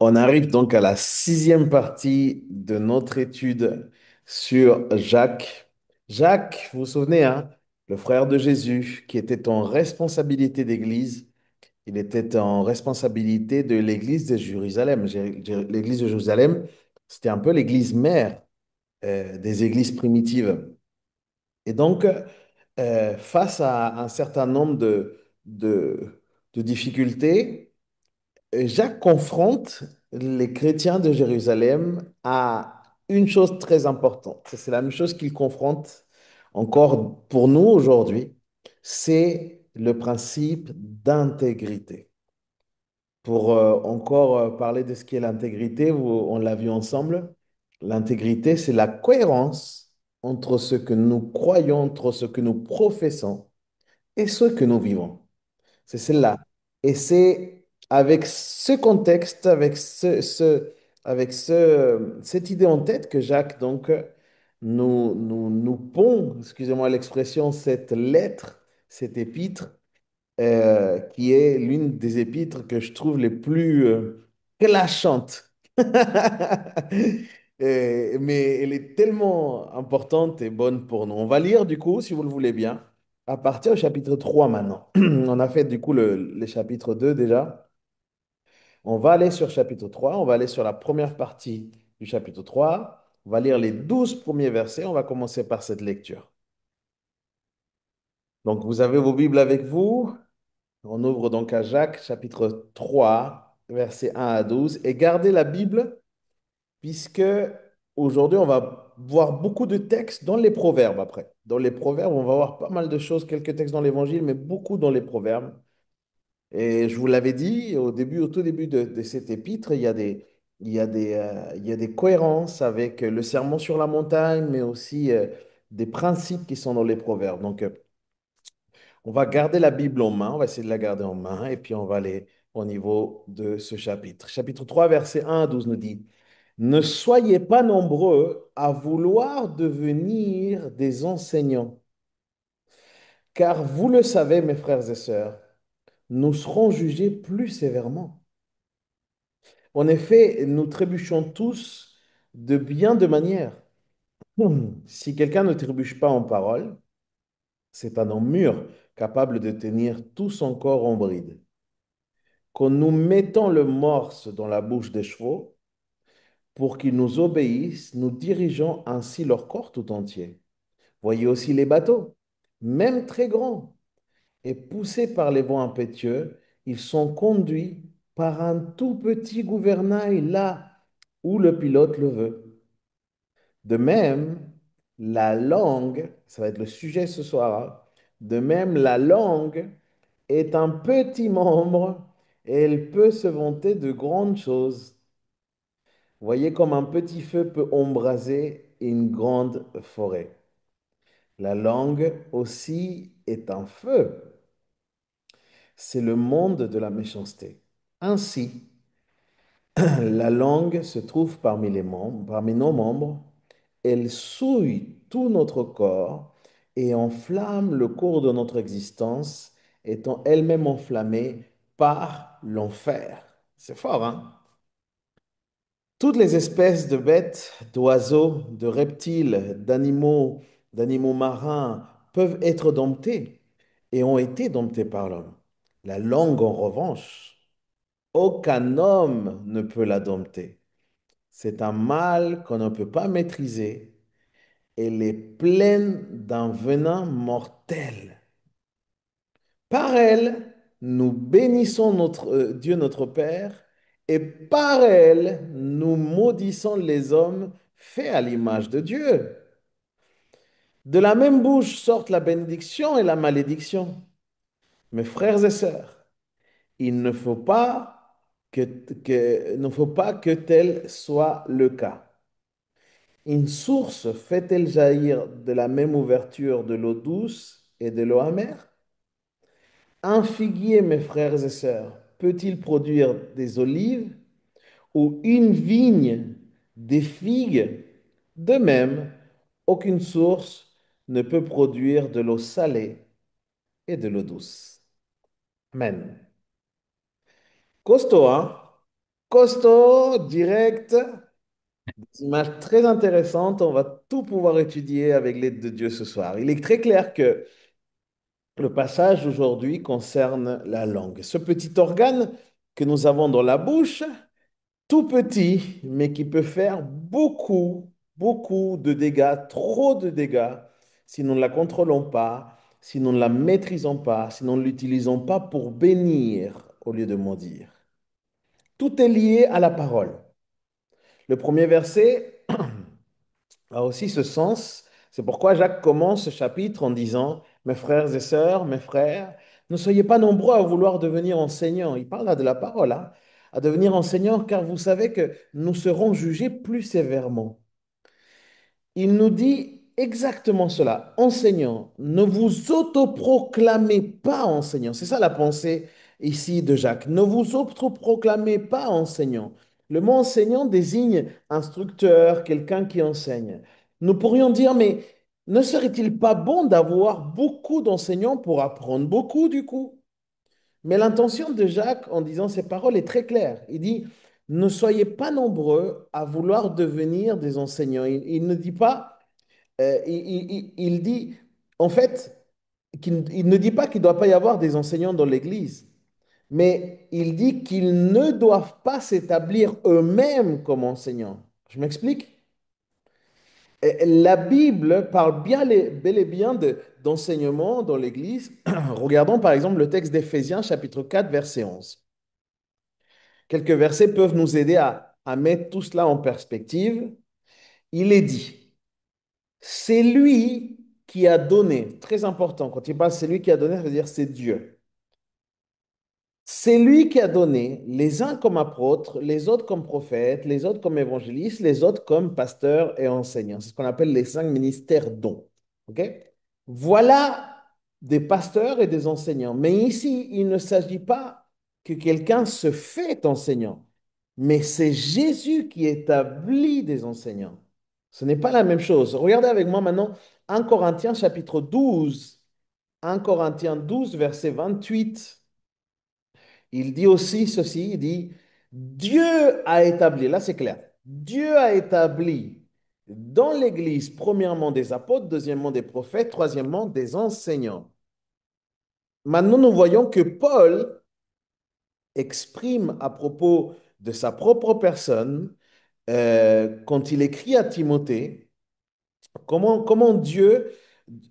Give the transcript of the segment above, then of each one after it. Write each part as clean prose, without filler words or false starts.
On arrive donc à la sixième partie de notre étude sur Jacques. Jacques, vous vous souvenez, hein, le frère de Jésus, qui était en responsabilité d'église. Il était en responsabilité de l'église de Jérusalem. L'église de Jérusalem, c'était un peu l'église mère des églises primitives. Et donc, face à un certain nombre de difficultés, Jacques confronte les chrétiens de Jérusalem à une chose très importante. C'est la même chose qu'il confronte encore pour nous aujourd'hui. C'est le principe d'intégrité. Pour encore parler de ce qu'est l'intégrité, on l'a vu ensemble. L'intégrité, c'est la cohérence entre ce que nous croyons, entre ce que nous professons et ce que nous vivons. C'est celle-là. Et c'est avec ce contexte, cette idée en tête que Jacques, donc, nous pond, excusez-moi l'expression, cette lettre, cette épître, qui est l'une des épîtres que je trouve les plus clashantes. Mais elle est tellement importante et bonne pour nous. On va lire, du coup, si vous le voulez bien, à partir du chapitre 3 maintenant. On a fait, du coup, les chapitres 2 déjà. On va aller sur chapitre 3. On va aller sur la première partie du chapitre 3. On va lire les 12 premiers versets. On va commencer par cette lecture. Donc, vous avez vos Bibles avec vous. On ouvre donc à Jacques, chapitre 3, versets 1 à 12. Et gardez la Bible, puisque aujourd'hui, on va voir beaucoup de textes dans les proverbes après. Dans les proverbes, on va voir pas mal de choses, quelques textes dans l'Évangile, mais beaucoup dans les proverbes. Et je vous l'avais dit au début, au tout début de cet épître, il y a des cohérences avec le sermon sur la montagne, mais aussi des principes qui sont dans les proverbes. Donc, on va garder la Bible en main, on va essayer de la garder en main, et puis on va aller au niveau de ce chapitre. Chapitre 3, verset 1 à 12 nous dit, ne soyez pas nombreux à vouloir devenir des enseignants, car vous le savez, mes frères et sœurs, nous serons jugés plus sévèrement. En effet, nous trébuchons tous de bien de manières. Si quelqu'un ne trébuche pas en parole, c'est un homme mûr, capable de tenir tout son corps en bride. Quand nous mettons le morse dans la bouche des chevaux pour qu'ils nous obéissent, nous dirigeons ainsi leur corps tout entier. Voyez aussi les bateaux, même très grands, et poussés par les vents impétueux, ils sont conduits par un tout petit gouvernail là où le pilote le veut. De même, la langue, ça va être le sujet ce soir, hein. De même, la langue est un petit membre et elle peut se vanter de grandes choses. Voyez comme un petit feu peut embraser une grande forêt. La langue aussi est un feu. C'est le monde de la méchanceté. Ainsi, la langue se trouve parmi les membres, parmi nos membres. Elle souille tout notre corps et enflamme le cours de notre existence, étant elle-même enflammée par l'enfer. C'est fort, hein? Toutes les espèces de bêtes, d'oiseaux, de reptiles, d'animaux marins peuvent être domptées et ont été domptées par l'homme. La langue, en revanche, aucun homme ne peut la dompter. C'est un mal qu'on ne peut pas maîtriser. Elle est pleine d'un venin mortel. Par elle, nous bénissons notre Dieu notre Père, et par elle, nous maudissons les hommes faits à l'image de Dieu. De la même bouche sortent la bénédiction et la malédiction. Mes frères et sœurs, il ne faut pas ne faut pas que tel soit le cas. Une source fait-elle jaillir de la même ouverture de l'eau douce et de l'eau amère? Un figuier, mes frères et sœurs, peut-il produire des olives ou une vigne des figues? De même, aucune source ne peut produire de l'eau salée et de l'eau douce. Amen. Costaud, hein? costaud, direct, des images très intéressantes. On va tout pouvoir étudier avec l'aide de Dieu ce soir. Il est très clair que le passage aujourd'hui concerne la langue. Ce petit organe que nous avons dans la bouche, tout petit, mais qui peut faire beaucoup, beaucoup de dégâts, trop de dégâts, si nous ne la contrôlons pas, si nous ne la maîtrisons pas, si nous ne l'utilisons pas pour bénir au lieu de maudire. Tout est lié à la parole. Le premier verset a aussi ce sens. C'est pourquoi Jacques commence ce chapitre en disant, mes frères et sœurs, mes frères, ne soyez pas nombreux à vouloir devenir enseignants. Il parle là de la parole, hein, à devenir enseignants, car vous savez que nous serons jugés plus sévèrement. Il nous dit exactement cela. Enseignants, ne vous autoproclamez pas enseignants. C'est ça la pensée ici de Jacques. Ne vous autoproclamez pas enseignants. Le mot enseignant désigne instructeur, quelqu'un qui enseigne. Nous pourrions dire, mais ne serait-il pas bon d'avoir beaucoup d'enseignants pour apprendre beaucoup du coup? Mais l'intention de Jacques en disant ces paroles est très claire. Il dit, ne soyez pas nombreux à vouloir devenir des enseignants. Il ne dit pas il dit, en fait, il ne dit pas qu'il ne doit pas y avoir des enseignants dans l'Église, mais il dit qu'ils ne doivent pas s'établir eux-mêmes comme enseignants. Je m'explique? La Bible parle bien, bel et bien d'enseignement dans l'Église. Regardons par exemple le texte d'Éphésiens chapitre 4, verset 11. Quelques versets peuvent nous aider à mettre tout cela en perspective. Il est dit, c'est lui qui a donné. Très important. Quand il parle c'est lui qui a donné, ça veut dire c'est Dieu. C'est lui qui a donné les uns comme apôtres, les autres comme prophètes, les autres comme évangélistes, les autres comme pasteurs et enseignants. C'est ce qu'on appelle les 5 ministères dons. OK? Voilà des pasteurs et des enseignants. Mais ici, il ne s'agit pas que quelqu'un se fait enseignant, mais c'est Jésus qui établit des enseignants. Ce n'est pas la même chose. Regardez avec moi maintenant 1 Corinthiens chapitre 12. 1 Corinthiens 12, verset 28. Il dit aussi ceci, il dit, Dieu a établi, là c'est clair, Dieu a établi dans l'Église, premièrement des apôtres, deuxièmement des prophètes, troisièmement des enseignants. Maintenant, nous voyons que Paul exprime à propos de sa propre personne, quand il écrit à Timothée, comment Dieu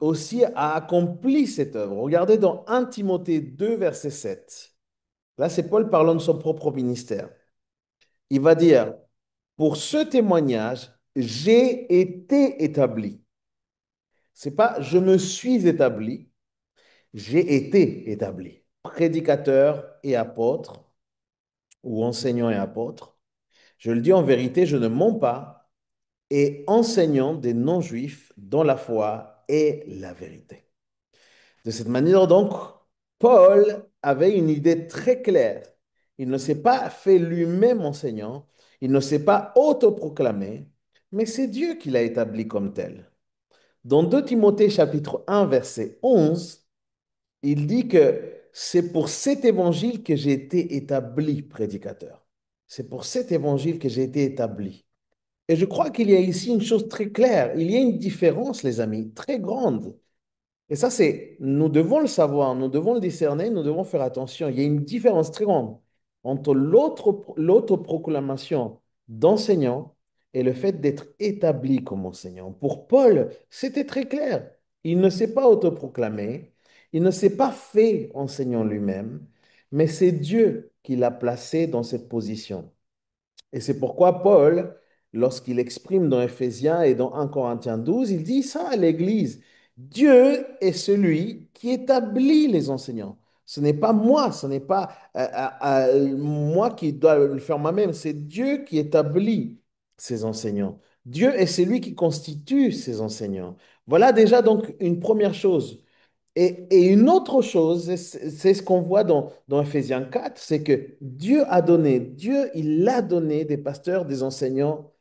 aussi a accompli cette œuvre. Regardez dans 1 Timothée 2, verset 7. Là, c'est Paul parlant de son propre ministère. Il va dire, pour ce témoignage, j'ai été établi. C'est pas je me suis établi, j'ai été établi. Prédicateur et apôtre, ou enseignant et apôtre. Je le dis en vérité, je ne mens pas, et enseignant des non-juifs dans la foi et la vérité. De cette manière, donc, Paul avait une idée très claire. Il ne s'est pas fait lui-même enseignant, il ne s'est pas autoproclamé, mais c'est Dieu qui l'a établi comme tel. Dans 2 Timothée chapitre 1, verset 11, il dit que c'est pour cet évangile que j'ai été établi prédicateur. C'est pour cet évangile que j'ai été établi. Et je crois qu'il y a ici une chose très claire. Il y a une différence, les amis, très grande. Et ça, nous devons le savoir, nous devons le discerner, nous devons faire attention. Il y a une différence très grande entre l'autoproclamation d'enseignant et le fait d'être établi comme enseignant. Pour Paul, c'était très clair. Il ne s'est pas autoproclamé, il ne s'est pas fait enseignant lui-même, mais c'est Dieu qui l'a placé dans cette position. Et c'est pourquoi Paul, lorsqu'il exprime dans Éphésiens et dans 1 Corinthiens 12, il dit ça à l'Église. Dieu est celui qui établit les enseignants. Ce n'est pas moi, ce n'est pas moi qui dois le faire moi-même, c'est Dieu qui établit ces enseignants. Dieu est celui qui constitue ces enseignants. Voilà déjà donc une première chose. Et une autre chose, c'est ce qu'on voit dans Ephésiens 4, c'est que Dieu a donné, Dieu, il a donné des pasteurs, des enseignants.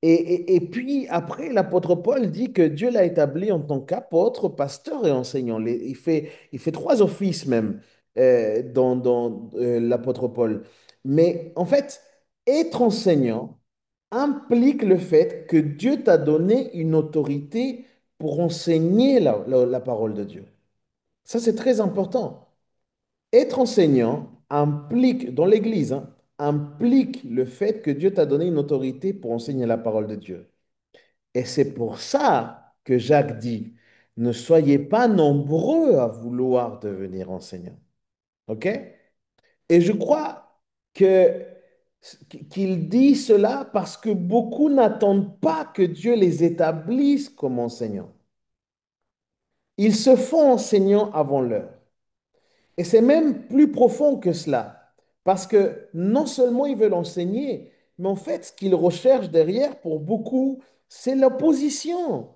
Et puis après, l'apôtre Paul dit que Dieu l'a établi en tant qu'apôtre, pasteur et enseignant. Il fait 3 offices même dans l'apôtre Paul. Mais en fait, Être enseignant implique le fait que Dieu t'a donné une autorité pour enseigner la parole de Dieu. Ça, c'est très important. Être enseignant implique, dans l'Église, hein, implique le fait que Dieu t'a donné une autorité pour enseigner la parole de Dieu. Et c'est pour ça que Jacques dit, ne soyez pas nombreux à vouloir devenir enseignant. OK? Et je crois que qu'il dit cela parce que beaucoup n'attendent pas que Dieu les établisse comme enseignants. Ils se font enseignants avant l'heure. Et c'est même plus profond que cela, parce que non seulement ils veulent enseigner, mais en fait, ce qu'ils recherchent derrière, pour beaucoup, c'est l'opposition,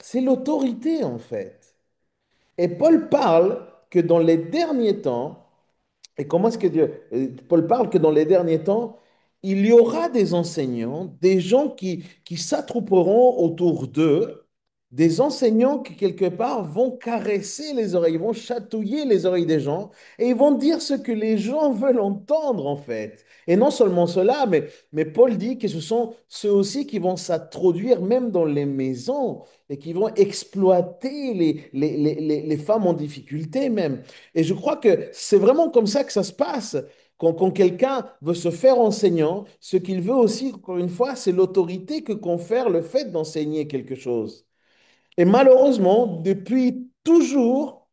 c'est l'autorité en fait. Et Paul parle que dans les derniers temps, et comment est-ce que Dieu, Paul parle que dans les derniers temps, il y aura des enseignants, des gens qui s'attrouperont autour d'eux, des enseignants qui quelque part vont caresser les oreilles, ils vont chatouiller les oreilles des gens et ils vont dire ce que les gens veulent entendre en fait. Et non seulement cela, mais Paul dit que ce sont ceux aussi qui vont s'introduire même dans les maisons et qui vont exploiter les femmes en difficulté même. Et je crois que c'est vraiment comme ça que ça se passe. Quand quelqu'un veut se faire enseignant, ce qu'il veut aussi, encore une fois, c'est l'autorité que confère le fait d'enseigner quelque chose. Et malheureusement, depuis toujours,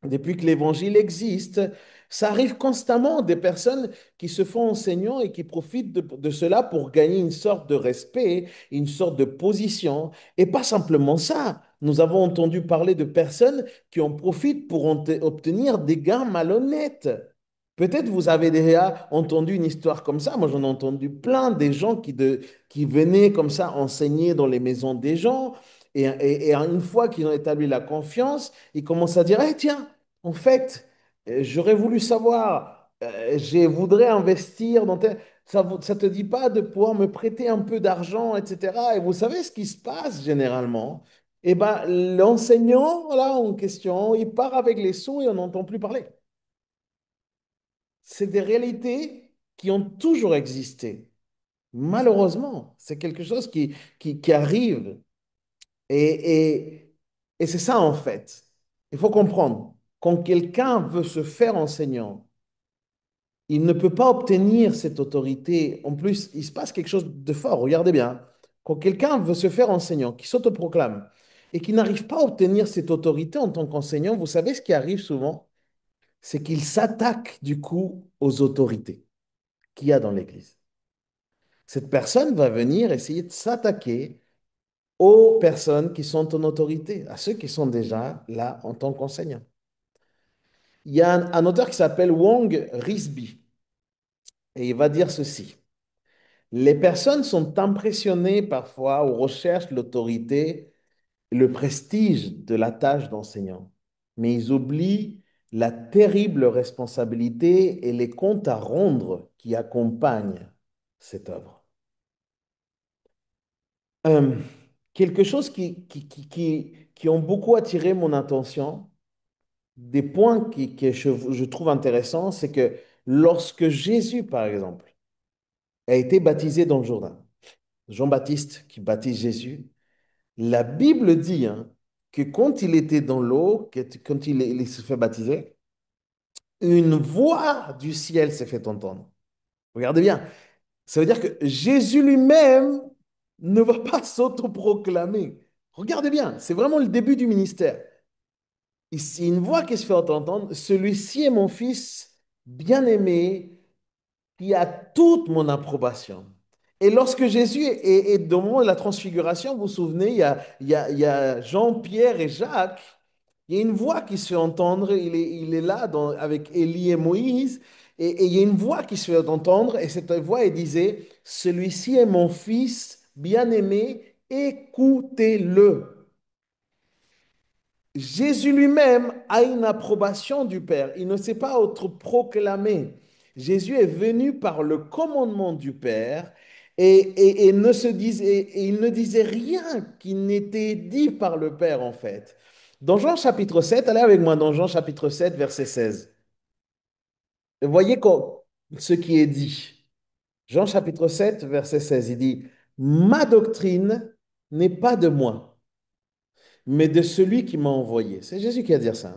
depuis que l'Évangile existe, ça arrive constamment des personnes qui se font enseignants et qui profitent de cela pour gagner une sorte de respect, une sorte de position. Et pas simplement ça. Nous avons entendu parler de personnes qui en profitent pour obtenir des gains malhonnêtes. Peut-être vous avez déjà entendu une histoire comme ça. Moi, j'en ai entendu plein des gens qui venaient comme ça enseigner dans les maisons des gens. Et une fois qu'ils ont établi la confiance, ils commencent à dire, eh, tiens, en fait, j'aurais voulu savoir, je voudrais investir dans tel... Ça te dit pas de pouvoir me prêter un peu d'argent, etc. Et vous savez ce qui se passe généralement? Eh ben, l'enseignant, là, en question, il part avec les sons et on n'entend plus parler. C'est des réalités qui ont toujours existé. Malheureusement, c'est quelque chose qui arrive. Et, et, et c'est ça en fait. Il faut comprendre. Quand quelqu'un veut se faire enseignant, il ne peut pas obtenir cette autorité. En plus, il se passe quelque chose de fort. Regardez bien. Quand quelqu'un veut se faire enseignant, qui s'autoproclame et qui n'arrive pas à obtenir cette autorité en tant qu'enseignant, vous savez ce qui arrive souvent? C'est qu'il s'attaque du coup aux autorités qu'il y a dans l'Église. Cette personne va venir essayer de s'attaquer aux personnes qui sont en autorité, à ceux qui sont déjà là en tant qu'enseignants. Il y a un auteur qui s'appelle Wong Risby et il va dire ceci. Les personnes sont impressionnées parfois ou recherchent l'autorité, le prestige de la tâche d'enseignant, mais ils oublient la terrible responsabilité et les comptes à rendre qui accompagnent cette œuvre. Euh, Quelque chose qui ont beaucoup attiré mon attention, des points que je trouve intéressants, c'est que lorsque Jésus, par exemple, a été baptisé dans le Jourdain, Jean-Baptiste qui baptise Jésus, la Bible dit hein, que quand il était dans l'eau, quand il se fait baptiser, une voix du ciel s'est fait entendre. Regardez bien, ça veut dire que Jésus lui-même ne va pas s'autoproclamer. Regardez bien, c'est vraiment le début du ministère. Ici, une voix qui se fait entendre, celui-ci est mon fils bien-aimé, qui a toute mon approbation. Et lorsque Jésus est dans le moment de la transfiguration, vous vous souvenez, il y a Jean, Pierre et Jacques, il y a une voix qui se fait entendre, il est là avec Élie et Moïse, et il y a une voix qui se fait entendre, et cette voix, elle disait, celui-ci est mon fils bien-aimé, écoutez-le. Jésus lui-même a une approbation du Père. Il ne s'est pas autoproclamé. Jésus est venu par le commandement du Père et ne se disait, et il ne disait rien qui n'était dit par le Père en fait. Dans Jean chapitre 7, allez avec moi dans Jean chapitre 7, verset 16. Voyez ce qui est dit. Jean chapitre 7, verset 16, il dit, ma doctrine n'est pas de moi, mais de celui qui m'a envoyé. C'est Jésus qui a dit ça.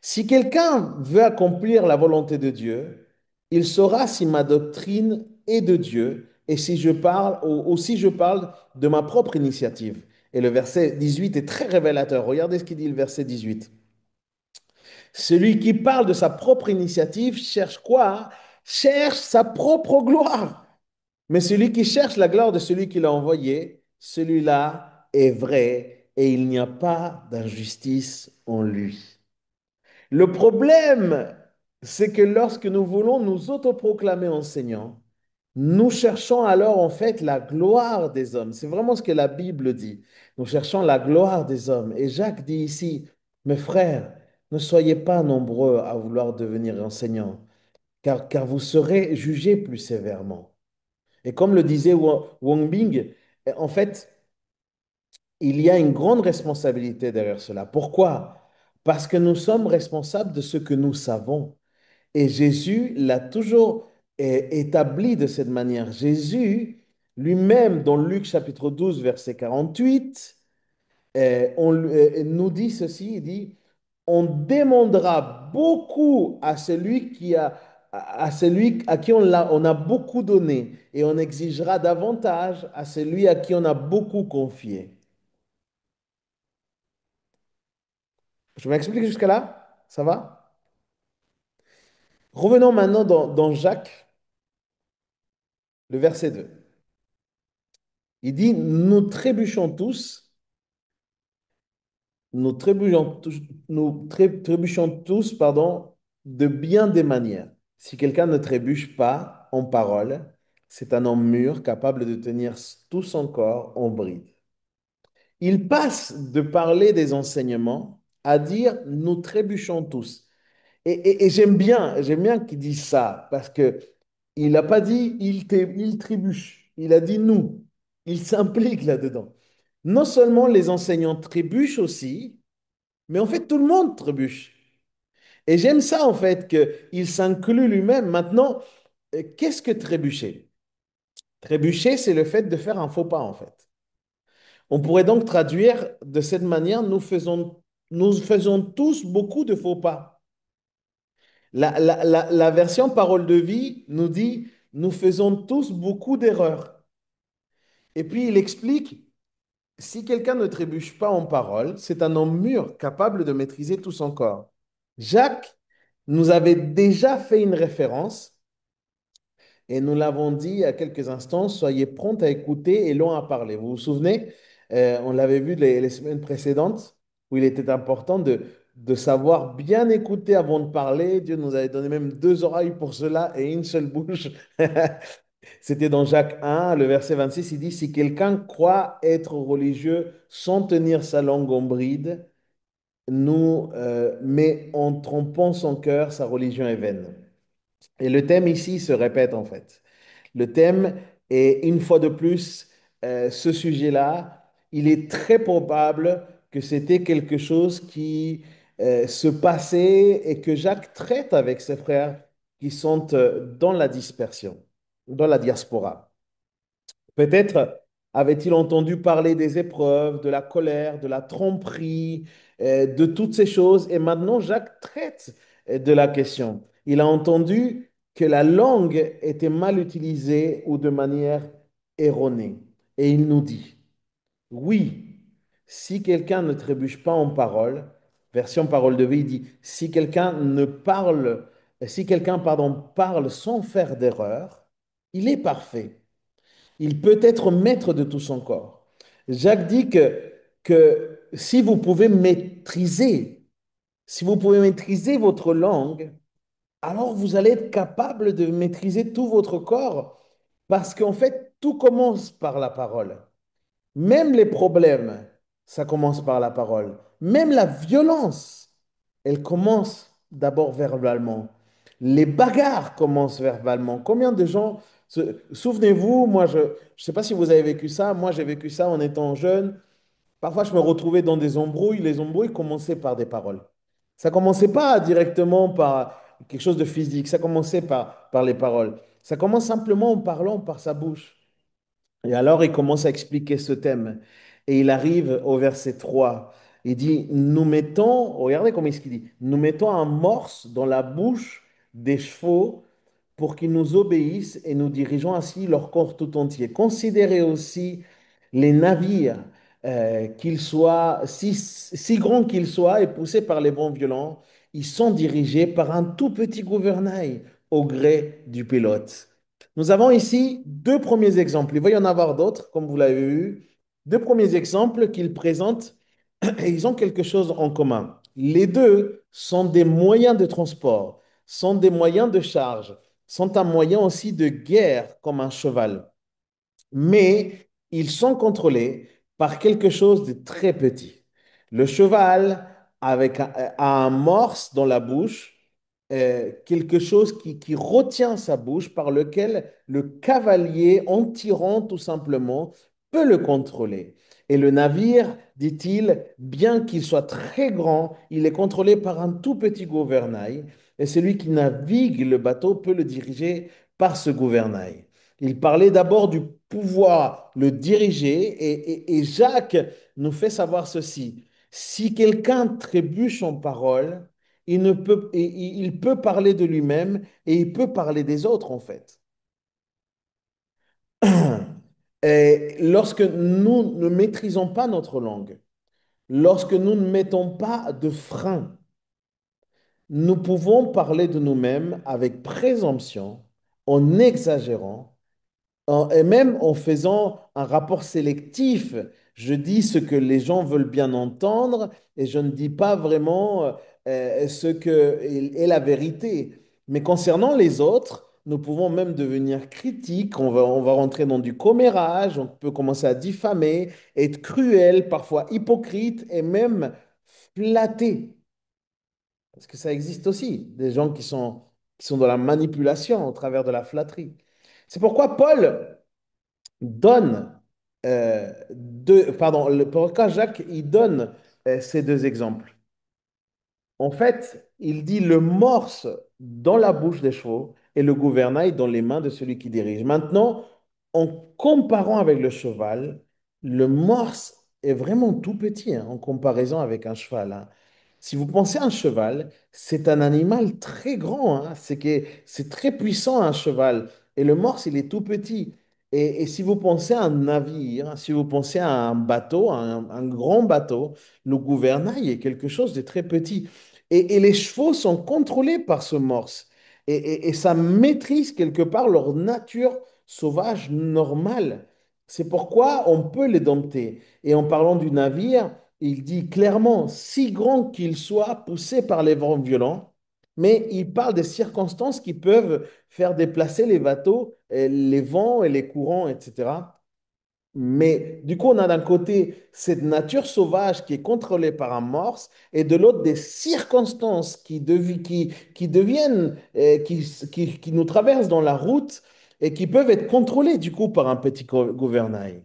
Si quelqu'un veut accomplir la volonté de Dieu, il saura si ma doctrine est de Dieu et si je parle ou si je parle de ma propre initiative. Et le verset 18 est très révélateur. Regardez ce qu'il dit le verset 18. Celui qui parle de sa propre initiative cherche quoi? Cherche sa propre gloire. Mais celui qui cherche la gloire de celui qui l'a envoyé, celui-là est vrai et il n'y a pas d'injustice en lui. Le problème, c'est que lorsque nous voulons nous autoproclamer enseignants, nous cherchons alors en fait la gloire des hommes. C'est vraiment ce que la Bible dit. Nous cherchons la gloire des hommes. Et Jacques dit ici, mes frères, ne soyez pas nombreux à vouloir devenir enseignants, car vous serez jugés plus sévèrement. Et comme le disait Wang Bing, en fait, il y a une grande responsabilité derrière cela. Pourquoi? Parce que nous sommes responsables de ce que nous savons. Et Jésus l'a toujours établi de cette manière. Jésus lui-même, dans Luc chapitre 12, verset 48, nous dit ceci, il dit, on demandera beaucoup à celui à celui à qui on a beaucoup donné, et on exigera davantage à celui à qui on a beaucoup confié. Je m'explique jusqu'à là? Ça va? Revenons maintenant dans Jacques, le verset 2. Il dit, nous trébuchons tous, trébuchons tous, pardon, de bien des manières. Si quelqu'un ne trébuche pas en parole, c'est un homme mûr, capable de tenir tout son corps en bride. Il passe de parler des enseignements à dire, nous trébuchons tous. Et j'aime bien qu'il dise ça, parce que il n'a pas dit il trébuche, il a dit nous. Il s'implique là-dedans. Non seulement les enseignants trébuchent aussi, mais en fait tout le monde trébuche. Et j'aime ça en fait qu'il s'inclut lui-même. Maintenant, qu'est-ce que trébucher? Trébucher, c'est le fait de faire un faux pas en fait. On pourrait donc traduire de cette manière, nous faisons tous beaucoup de faux pas. La version parole de vie nous dit, nous faisons tous beaucoup d'erreurs. Et puis il explique, si quelqu'un ne trébuche pas en parole, c'est un homme mûr, capable de maîtriser tout son corps. Jacques nous avait déjà fait une référence et nous l'avons dit il y a quelques instants, soyez prompt à écouter et long à parler. Vous vous souvenez, on l'avait vu les semaines précédentes, où il était important de savoir bien écouter avant de parler. Dieu nous avait donné même deux oreilles pour cela et une seule bouche. C'était dans Jacques 1, le verset 26, il dit, si quelqu'un croit être religieux sans tenir sa langue en bride, mais en trompant son cœur, sa religion est vaine. Et le thème ici se répète en fait. Le thème est une fois de plus ce sujet-là. Il est très probable que c'était quelque chose qui se passait et que Jacques traite avec ses frères qui sont dans la dispersion, dans la diaspora. Peut-être avait-il entendu parler des épreuves, de la colère, de la tromperie, de toutes ces choses. Et maintenant, Jacques traite de la question. Il a entendu que la langue était mal utilisée ou de manière erronée. Et il nous dit, oui, si quelqu'un ne trébuche pas en parole, version parole de vie, il dit, si quelqu'un ne parle, si quelqu'un, pardon, parle sans faire d'erreur, il est parfait, il peut être maître de tout son corps. Jacques dit que si vous pouvez maîtriser votre langue, alors vous allez être capable de maîtriser tout votre corps, parce qu'en fait, tout commence par la parole. Même les problèmes, ça commence par la parole. Même la violence, elle commence d'abord verbalement. Les bagarres commencent verbalement. Combien de gens, souvenez-vous, moi, je ne sais pas si vous avez vécu ça, moi j'ai vécu ça en étant jeune. Parfois, je me retrouvais dans des embrouilles. Les embrouilles commençaient par des paroles. Ça commençait pas directement par quelque chose de physique, ça commençait par les paroles. Ça commence simplement en parlant par sa bouche. Et alors, il commence à expliquer ce thème. Et il arrive au verset 3. Il dit, nous mettons, regardez comment il dit, nous mettons un morse dans la bouche des chevaux pour qu'ils nous obéissent et nous dirigeons ainsi leur corps tout entier. Considérez aussi les navires, qu'ils soient, si grands qu'ils soient et poussés par les vents violents, ils sont dirigés par un tout petit gouvernail au gré du pilote. Nous avons ici deux premiers exemples. Il va y en avoir d'autres, comme vous l'avez vu. Deux premiers exemples qu'ils présentent et ils ont quelque chose en commun. Les deux sont des moyens de transport, sont des moyens de charge, sont un moyen aussi de guerre comme un cheval. Mais ils sont contrôlés par quelque chose de très petit. Le cheval, avec un morse dans la bouche, quelque chose qui retient sa bouche, par lequel le cavalier, en tirant tout simplement, peut le contrôler. Et le navire, dit-il, bien qu'il soit très grand, il est contrôlé par un tout petit gouvernail. Et celui qui navigue le bateau peut le diriger par ce gouvernail. Il parlait d'abord du pouvoir le diriger et Jacques nous fait savoir ceci. Si quelqu'un trébuche en parole, il ne peut, il peut parler de lui-même et il peut parler des autres en fait. Et lorsque nous ne maîtrisons pas notre langue, lorsque nous ne mettons pas de frein, nous pouvons parler de nous-mêmes avec présomption, en exagérant et même en faisant un rapport sélectif. Je dis ce que les gens veulent bien entendre et je ne dis pas vraiment ce que est la vérité. Mais concernant les autres, nous pouvons même devenir critiques, on va rentrer dans du commérage, on peut commencer à diffamer, être cruel, parfois hypocrite et même flatter. Parce que ça existe aussi, des gens qui sont dans la manipulation au travers de la flatterie. C'est pourquoi Paul donne pardon, pourquoi Jacques, il donne ces deux exemples. En fait, il dit le morse dans la bouche des chevaux et le gouvernail dans les mains de celui qui dirige. Maintenant, en comparant avec le cheval, le morse est vraiment tout petit hein, en comparaison avec un cheval. Hein. Si vous pensez à un cheval, c'est un animal très grand. Hein. C'est très puissant un cheval. Et le morse, il est tout petit. Et si vous pensez à un navire, si vous pensez à un bateau, un grand bateau, le gouvernail est quelque chose de très petit. Et les chevaux sont contrôlés par ce morse. Et ça maîtrise quelque part leur nature sauvage normale. C'est pourquoi on peut les dompter. Et en parlant du navire, il dit clairement, si grand qu'il soit, poussé par les vents violents, mais il parle des circonstances qui peuvent faire déplacer les bateaux, les vents et les courants, etc. Mais du coup, on a d'un côté cette nature sauvage qui est contrôlée par un morse et de l'autre des circonstances qui deviennent, qui nous traversent dans la route et qui peuvent être contrôlées du coup par un petit gouvernail.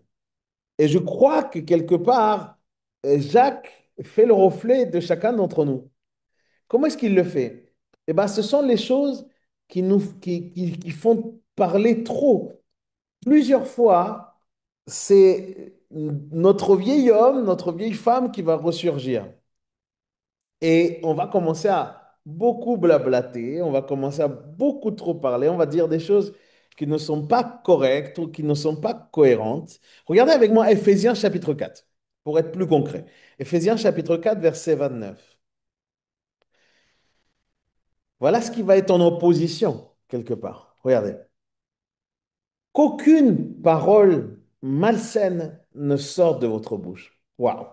Et je crois que quelque part, Jacques fait le reflet de chacun d'entre nous. Comment est-ce qu'il le fait? Eh bien, ce sont les choses qui font parler trop. Plusieurs fois, c'est notre vieil homme, notre vieille femme qui va ressurgir. Et on va commencer à beaucoup blablater, on va commencer à beaucoup trop parler, on va dire des choses qui ne sont pas correctes ou qui ne sont pas cohérentes. Regardez avec moi Éphésiens chapitre 4, pour être plus concret. Éphésiens chapitre 4, verset 29. Voilà ce qui va être en opposition, quelque part. Regardez. Qu'aucune parole malsaine ne sorte de votre bouche. Waouh!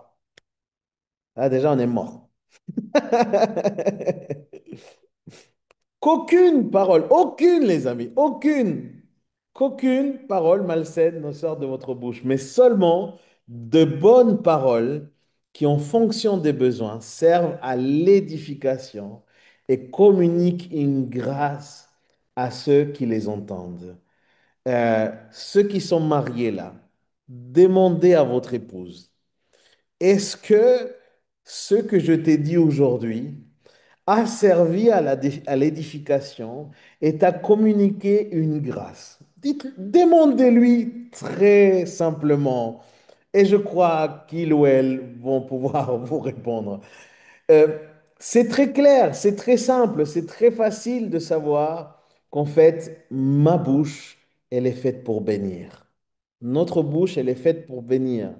Là, déjà, on est mort. Qu'aucune parole, aucune, les amis, aucune, qu'aucune parole malsaine ne sorte de votre bouche, mais seulement de bonnes paroles qui, en fonction des besoins, servent à l'édification et communiquent une grâce à ceux qui les entendent. Ceux qui sont mariés là, demandez à votre épouse, est-ce que ce que je t'ai dit aujourd'hui a servi à l'édification et t'a communiqué une grâce. Demandez-lui très simplement, et je crois qu'il ou elle vont pouvoir vous répondre. Euh, c'est très clair, c'est très simple, c'est très facile de savoir qu'en fait, ma bouche, elle est faite pour bénir. Notre bouche, elle est faite pour bénir.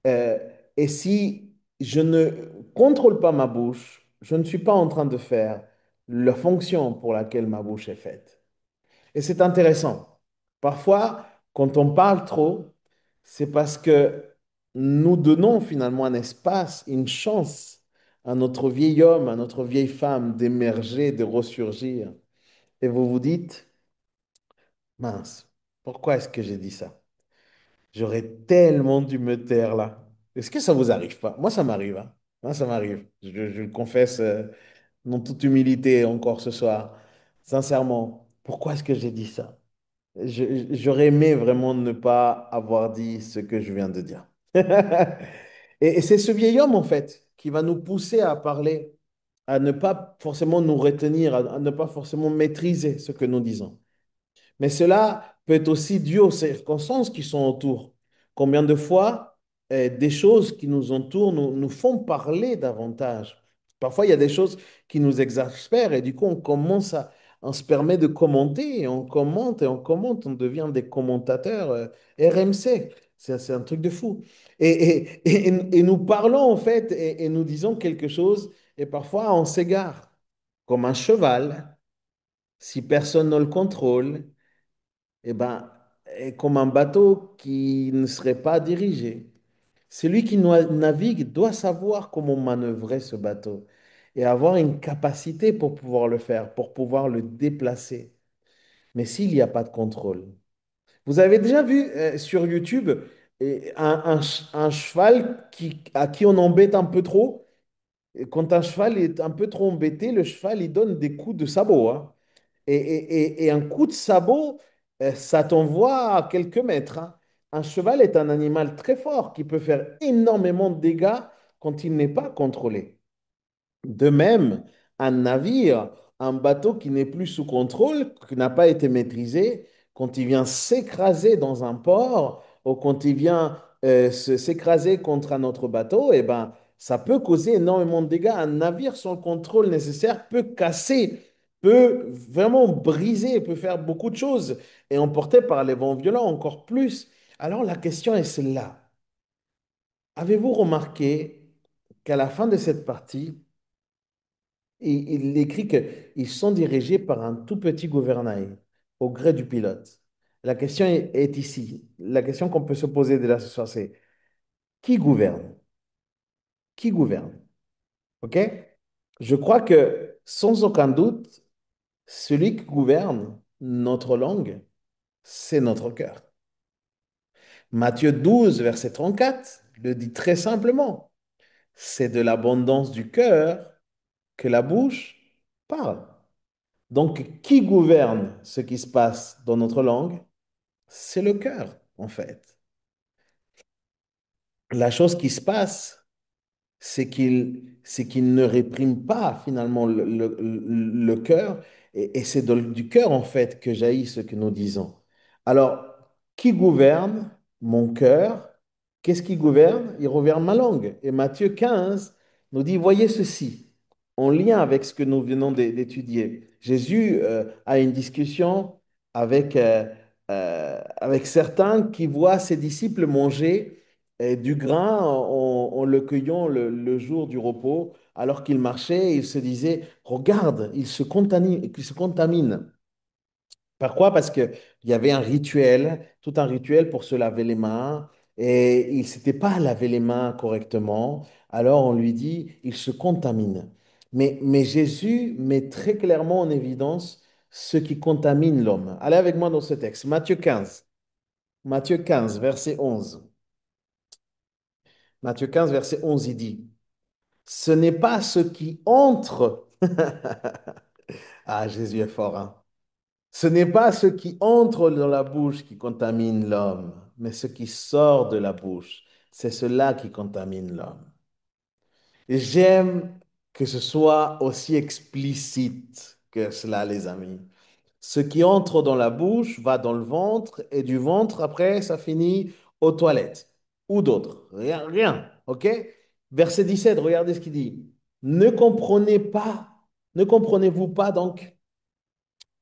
Euh, et si je ne contrôle pas ma bouche, je ne suis pas en train de faire la fonction pour laquelle ma bouche est faite. Et c'est intéressant. Parfois, quand on parle trop, c'est parce que nous donnons finalement un espace, une chance à notre vieil homme, à notre vieille femme d'émerger, de ressurgir. Et vous vous dites, mince, pourquoi est-ce que j'ai dit ça? J'aurais tellement dû me taire là. Est-ce que ça vous arrive pas? Moi, ça m'arrive, hein. Moi, ça m'arrive. Je le confesse dans toute humilité encore ce soir. Sincèrement, pourquoi est-ce que j'ai dit ça? J'aurais aimé vraiment ne pas avoir dit ce que je viens de dire. Et c'est ce vieil homme, en fait, qui va nous pousser à parler, à ne pas forcément nous retenir, à ne pas forcément maîtriser ce que nous disons. Mais cela peut être aussi dû aux circonstances qui sont autour. Combien de fois des choses qui nous entourent nous font parler davantage. Parfois, il y a des choses qui nous exaspèrent et du coup, on se permet de commenter et on commente et on commente, on devient des commentateurs RMC. C'est un truc de fou. Et nous parlons en fait et nous disons quelque chose et parfois on s'égare. Comme un cheval, si personne ne le contrôle, eh ben, est comme un bateau qui ne serait pas dirigé. Celui qui navigue doit savoir comment manœuvrer ce bateau et avoir une capacité pour pouvoir le faire, pour pouvoir le déplacer. Mais s'il n'y a pas de contrôle. Vous avez déjà vu sur YouTube un cheval à qui on embête un peu trop? Et quand un cheval est un peu trop embêté, le cheval, il donne des coups de sabot, hein. Et un coup de sabot, ça t'envoie à quelques mètres, hein. Un cheval est un animal très fort qui peut faire énormément de dégâts quand il n'est pas contrôlé. De même, un navire, un bateau qui n'est plus sous contrôle, qui n'a pas été maîtrisé, quand il vient s'écraser dans un port ou quand il vient s'écraser contre un autre bateau, eh ben, ça peut causer énormément de dégâts. Un navire sans le contrôle nécessaire peut casser, peut vraiment briser, peut faire beaucoup de choses et emporté par les vents violents encore plus. Alors la question est celle-là. Avez-vous remarqué qu'à la fin de cette partie, il écrit qu'ils sont dirigés par un tout petit gouvernail au gré du pilote. La question est ici. La question qu'on peut se poser dès là ce soir, c'est qui gouverne? Qui gouverne? OK? Je crois que sans aucun doute, celui qui gouverne notre langue, c'est notre cœur. Matthieu 12, verset 34, le dit très simplement. C'est de l'abondance du cœur que la bouche parle. Donc, qui gouverne ce qui se passe dans notre langue? C'est le cœur, en fait. La chose qui se passe, c'est qu'il ne réprime pas finalement le cœur, et c'est du cœur, en fait, que jaillit ce que nous disons. Alors, qui gouverne mon cœur? Qu'est-ce qui gouverne? Il gouverne ma langue. Et Matthieu 15 nous dit, voyez ceci, en lien avec ce que nous venons d'étudier. Jésus a une discussion avec certains qui voient ses disciples manger du grain en le cueillant le jour du repos, alors qu'il marchait, il se disait, regarde, il se contamine. Par quoi? Parce qu'il y avait un rituel, tout un rituel pour se laver les mains, et il ne s'était pas lavé les mains correctement. Alors on lui dit, il se contamine. Mais Jésus met très clairement en évidence ce qui contamine l'homme. Allez avec moi dans ce texte, Matthieu 15. Matthieu 15, verset 11. Matthieu 15, verset 11, il dit, ce n'est pas ce qui entre. Ah, Jésus est fort, hein. Ce n'est pas ce qui entre dans la bouche qui contamine l'homme, mais ce qui sort de la bouche. C'est cela qui contamine l'homme. Et j'aime que ce soit aussi explicite que cela, les amis. Ce qui entre dans la bouche va dans le ventre et du ventre, après, ça finit aux toilettes ou d'autres. Rien, rien, ok? Verset 17, regardez ce qu'il dit. Ne comprenez pas, ne comprenez-vous pas donc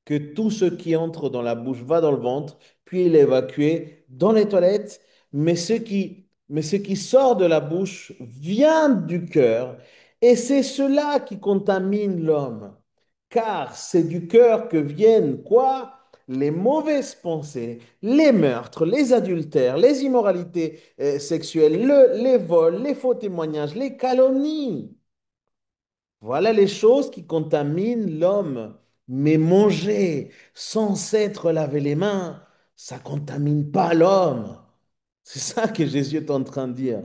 que tout ce qui entre dans la bouche va dans le ventre, puis il est évacué dans les toilettes, mais ce qui sort de la bouche vient du cœur, et c'est cela qui contamine l'homme. Car c'est du cœur que viennent quoi? Les mauvaises pensées, les meurtres, les adultères, les immoralités sexuelles, les vols, les faux témoignages, les calomnies. Voilà les choses qui contaminent l'homme. Mais manger sans s'être lavé les mains, ça contamine pas l'homme. C'est ça que Jésus est en train de dire.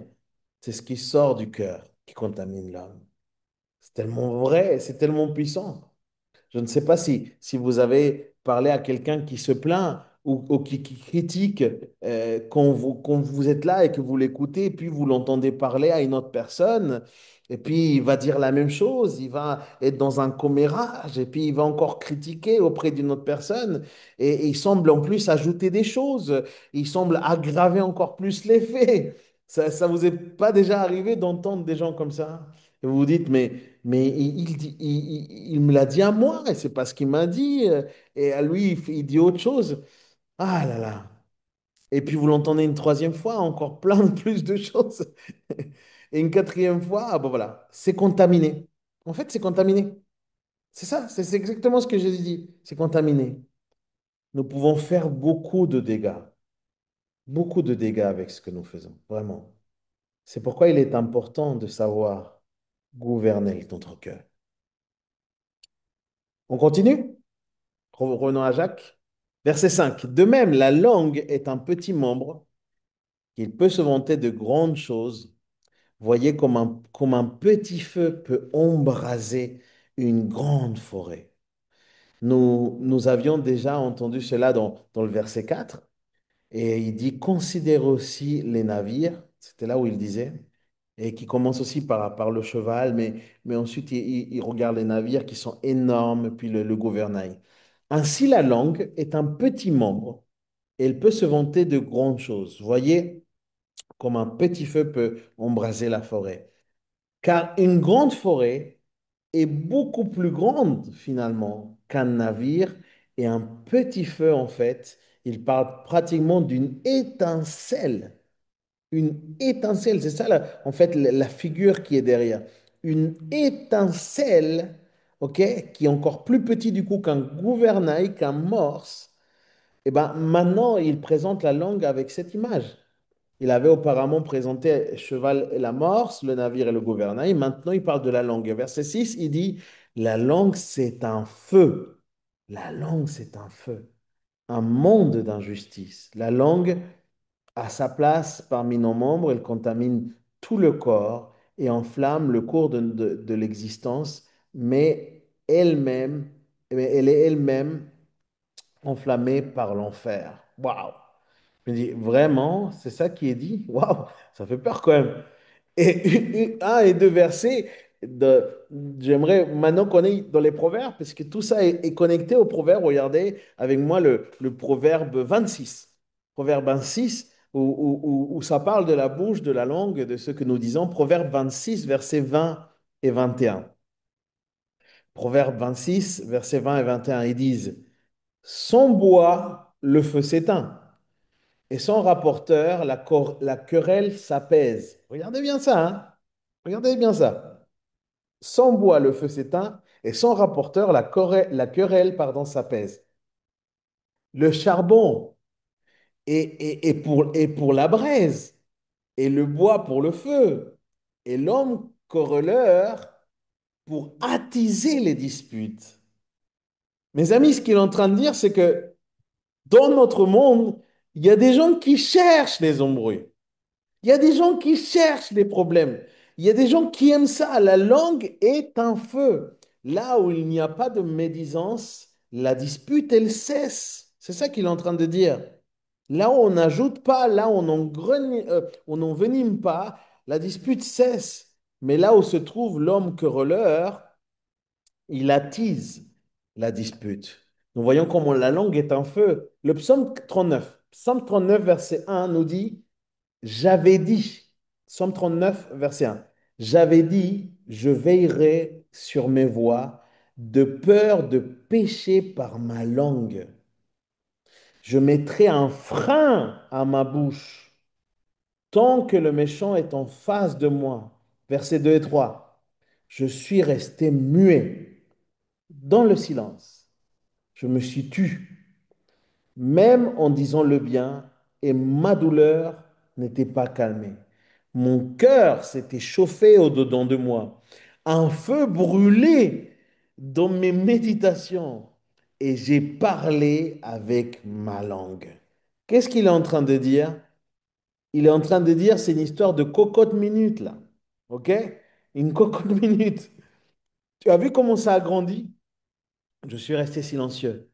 C'est ce qui sort du cœur qui contamine l'homme. C'est tellement vrai, c'est tellement puissant. Je ne sais pas si vous avez parlé à quelqu'un qui se plaint ou qui critique quand vous êtes là et que vous l'écoutez, et puis vous l'entendez parler à une autre personne, et puis il va dire la même chose, il va être dans un commérage, et puis il va encore critiquer auprès d'une autre personne, et il semble en plus ajouter des choses, il semble aggraver encore plus les faits. Ça vous est pas déjà arrivé d'entendre des gens comme ça? Et vous vous dites, mais il me l'a dit à moi, et c'est pas ce qu'il m'a dit. Et à lui, il dit autre chose. Ah là là. Et puis vous l'entendez une troisième fois, encore plein de plus de choses. Et une quatrième fois, ah bon voilà, c'est contaminé. En fait, c'est contaminé. C'est ça, c'est exactement ce que Jésus dit. C'est contaminé. Nous pouvons faire beaucoup de dégâts avec ce que nous faisons, vraiment. C'est pourquoi il est important de savoir gouverner notre cœur. On continue? Revenons à Jacques. Verset 5. De même, la langue est un petit membre. Il peut se vanter de grandes choses. Voyez comme un petit feu peut embraser une grande forêt. Nous avions déjà entendu cela dans le verset 4. Et il dit, considère aussi les navires. C'était là où il disait. Et qui commence aussi par le cheval, mais ensuite il regarde les navires qui sont énormes, puis le gouvernail. Ainsi, la langue est un petit membre et elle peut se vanter de grandes choses. Voyez comme un petit feu peut embraser la forêt. Car une grande forêt est beaucoup plus grande finalement qu'un navire et un petit feu, en fait, il parle pratiquement d'une étincelle. Une étincelle, c'est ça en fait la figure qui est derrière. Une étincelle, ok, qui est encore plus petit du coup qu'un gouvernail, qu'un morse. Et ben maintenant, il présente la langue avec cette image. Il avait auparavant présenté cheval et la morse, le navire et le gouvernail. Maintenant, il parle de la langue. Verset 6, il dit, la langue, c'est un feu. La langue, c'est un feu. Un monde d'injustice. La langue, à sa place parmi nos membres, elle contamine tout le corps et enflamme le cours de l'existence, mais elle-même, mais elle est elle-même enflammée par l'enfer. Waouh! Je me dis, vraiment, c'est ça qui est dit? Waouh, ça fait peur quand même. Et un et deux versets, de, j'aimerais maintenant qu'on est dans les proverbes, parce que tout ça est connecté aux proverbes. Regardez avec moi le proverbe 26. Proverbe 26, où ça parle de la bouche, de la langue, de ce que nous disons. Proverbe 26, versets 20 et 21. Proverbe 26, versets 20 et 21, ils disent, sans bois, le feu s'éteint. Et sans rapporteur, la querelle s'apaise. Regardez bien ça, hein? Regardez bien ça. Sans bois, le feu s'éteint, et sans rapporteur, la querelle, pardon, s'apaise. Le charbon est pour la braise, et le bois pour le feu, et l'homme querelleur pour attiser les disputes. Mes amis, ce qu'il est en train de dire, c'est que dans notre monde, il y a des gens qui cherchent les embrouilles. Il y a des gens qui cherchent les problèmes. Il y a des gens qui aiment ça. La langue est un feu. Là où il n'y a pas de médisance, la dispute, elle cesse. C'est ça qu'il est en train de dire. Là où on n'ajoute pas, là où on n'envenime pas, la dispute cesse. Mais là où se trouve l'homme querelleur, il attise la dispute. Nous voyons comment la langue est un feu. Le psaume 39, verset 1 nous dit, j'avais dit, psaume 39, verset 1, j'avais dit, je veillerai sur mes voies de peur de pécher par ma langue. Je mettrai un frein à ma bouche tant que le méchant est en face de moi. Versets 2 et 3. Je suis resté muet dans le silence. Je me suis tu, même en disant le bien, et ma douleur n'était pas calmée. Mon cœur s'était chauffé au-dedans de moi. Un feu brûlait dans mes méditations et j'ai parlé avec ma langue. Qu'est-ce qu'il est en train de dire? Il est en train de dire, c'est une histoire de cocotte minute là. OK? Une cocotte minute. Tu as vu comment ça a grandi? Je suis resté silencieux,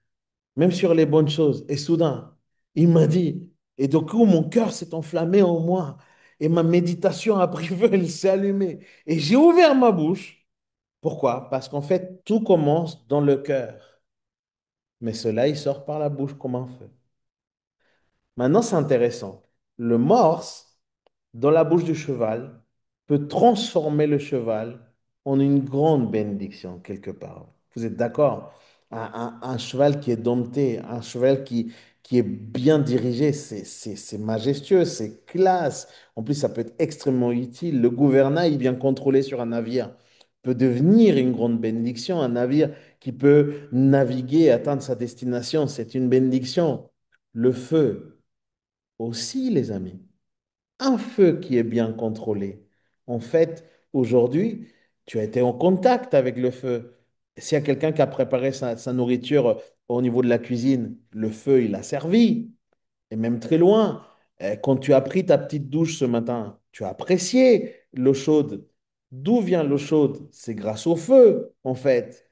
même sur les bonnes choses. Et soudain, il m'a dit, et du coup, mon cœur s'est enflammé en moi. Et ma méditation a pris feu, elle s'est allumée. Et j'ai ouvert ma bouche. Pourquoi? Parce qu'en fait, tout commence dans le cœur. Mais cela, il sort par la bouche comme un feu. Maintenant, c'est intéressant. Le morse, dans la bouche du cheval, peut transformer le cheval en une grande bénédiction quelque part. Vous êtes d'accord? Un cheval qui est dompté, un cheval qui est bien dirigé, c'est majestueux, c'est classe. En plus, ça peut être extrêmement utile. Le gouvernail bien contrôlé sur un navire peut devenir une grande bénédiction. Un navire qui peut naviguer et atteindre sa destination, c'est une bénédiction. Le feu aussi, les amis. Un feu qui est bien contrôlé. En fait, aujourd'hui, tu as été en contact avec le feu. S'il y a quelqu'un qui a préparé sa nourriture au niveau de la cuisine, le feu, il a servi, et même très loin. Quand tu as pris ta petite douche ce matin, tu as apprécié l'eau chaude. D'où vient l'eau chaude? C'est grâce au feu, en fait.